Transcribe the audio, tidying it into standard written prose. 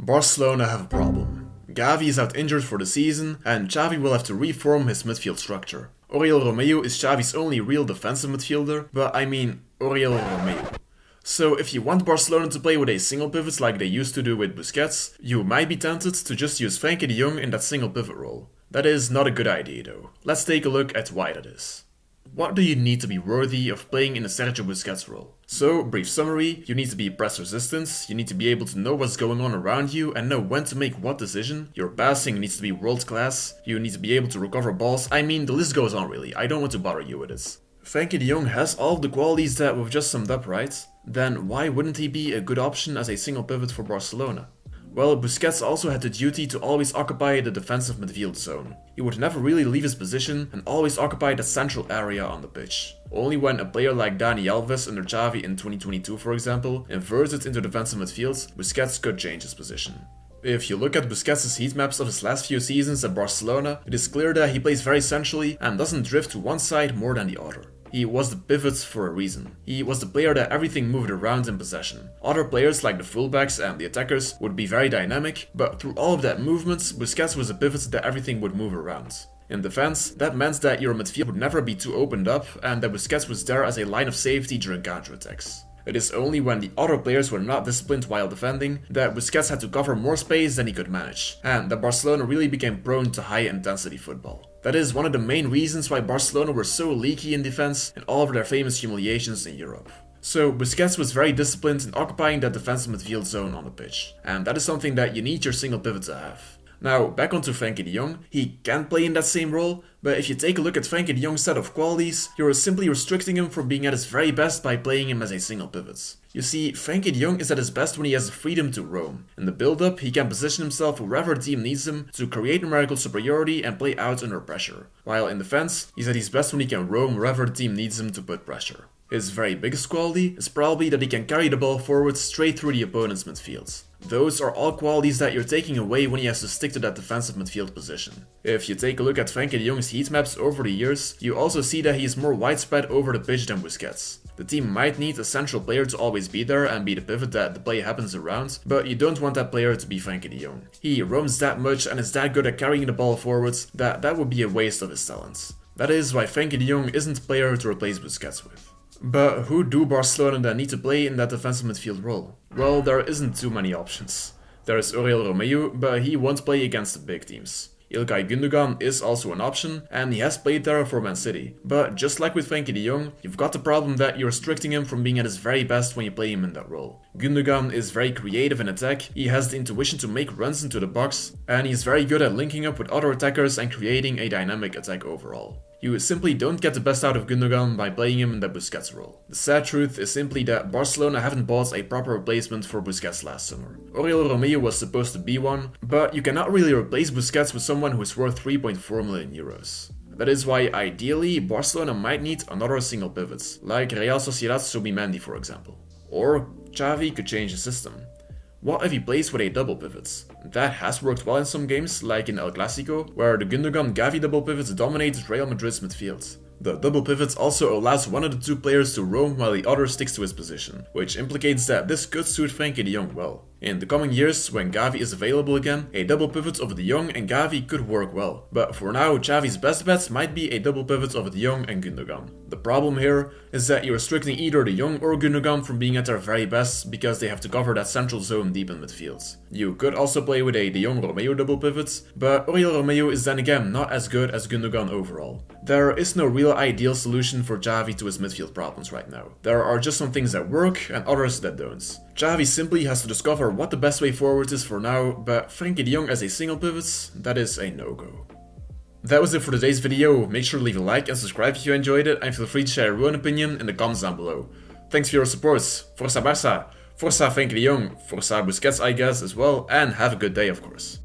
Barcelona have a problem. Gavi is out injured for the season, and Xavi will have to reform his midfield structure. Oriol Romeu is Xavi's only real defensive midfielder, but I mean Oriol Romeu. So if you want Barcelona to play with a single pivot like they used to do with Busquets, you might be tempted to just use Frenkie De Jong in that single pivot role. That is not a good idea though. Let's take a look at why that is. What do you need to be worthy of playing in the Sergio Busquets role? So, brief summary, you need to be press resistant, you need to be able to know what's going on around you and know when to make what decision, your passing needs to be world class, you need to be able to recover balls, I mean the list goes on really, I don't want to bother you with this. Frenkie De Jong has all of the qualities that we've just summed up, right? Then why wouldn't he be a good option as a single pivot for Barcelona? Well, Busquets also had the duty to always occupy the defensive midfield zone. He would never really leave his position and always occupy the central area on the pitch. Only when a player like Dani Alves under Xavi in 2022 for example, inverted into defensive midfield, Busquets could change his position. If you look at Busquets' heat maps of his last few seasons at Barcelona, it is clear that he plays very centrally and doesn't drift to one side more than the other. He was the pivot for a reason. He was the player that everything moved around in possession. Other players like the fullbacks and the attackers would be very dynamic, but through all of that movement, Busquets was a pivot that everything would move around. In defense, that meant that your midfield would never be too opened up and that Busquets was there as a line of safety during counterattacks. It is only when the other players were not disciplined while defending that Busquets had to cover more space than he could manage, and that Barcelona really became prone to high-intensity football. That is one of the main reasons why Barcelona were so leaky in defense in all of their famous humiliations in Europe. So Busquets was very disciplined in occupying that defensive midfield zone on the pitch, and that is something that you need your single pivot to have. Now, back onto Frenkie De Jong, he can play in that same role, but if you take a look at Frenkie De Jong's set of qualities, you're simply restricting him from being at his very best by playing him as a single pivot. You see, Frenkie De Jong is at his best when he has the freedom to roam. In the build-up, he can position himself wherever the team needs him to create numerical superiority and play out under pressure, while in defense, he's at his best when he can roam wherever the team needs him to put pressure. His very biggest quality is probably that he can carry the ball forward straight through the opponent's midfield. Those are all qualities that you're taking away when he has to stick to that defensive midfield position. If you take a look at Frenkie De Jong's heat maps over the years, you also see that he is more widespread over the pitch than Busquets. The team might need a central player to always be there and be the pivot that the play happens around, but you don't want that player to be Frenkie De Jong. He roams that much and is that good at carrying the ball forwards that would be a waste of his talents. That is why Frenkie De Jong isn't a player to replace Busquets with. But who do Barcelona then need to play in that defensive midfield role? Well, there isn't too many options. There is Oriol Romeu, but he won't play against the big teams. Ilkay Gundogan is also an option, and he has played there for Man City. But just like with Frenkie De Jong, you've got the problem that you're restricting him from being at his very best when you play him in that role. Gundogan is very creative in attack, he has the intuition to make runs into the box, and he's very good at linking up with other attackers and creating a dynamic attack overall. You simply don't get the best out of Gundogan by playing him in the Busquets role. The sad truth is simply that Barcelona haven't bought a proper replacement for Busquets last summer. Oriol Romeu was supposed to be one, but you cannot really replace Busquets with someone who is worth 3.4 million euros. That is why ideally Barcelona might need another single pivot, like Real Sociedad's Zubimendi for example. Or Xavi could change the system. What if he plays with a double pivot? That has worked well in some games, like in El Clasico, where the Gundogan-Gavi double pivot dominated Real Madrid's midfield. The double pivot also allows one of the two players to roam while the other sticks to his position, which implicates that this could suit Frenkie De Jong well. In the coming years, when Gavi is available again, a double pivot of De Jong and Gavi could work well. But for now, Xavi's best bet might be a double pivot of De Jong and Gundogan. The problem here is that you're restricting either De Jong or Gundogan from being at their very best because they have to cover that central zone deep in midfield. You could also play with a De Jong-Romeu double pivot, but Oriol Romeu is then again not as good as Gundogan overall. There is no real ideal solution for Xavi to his midfield problems right now. There are just some things that work and others that don't. Xavi simply has to discover what the best way forward is for now, but Frenkie De Jong as a single pivot, that is a no-go. That was it for today's video. Make sure to leave a like and subscribe if you enjoyed it, and feel free to share your own opinion in the comments down below. Thanks for your support. Força Barça, Força Frenkie De Jong, Força Busquets I guess as well, and have a good day of course.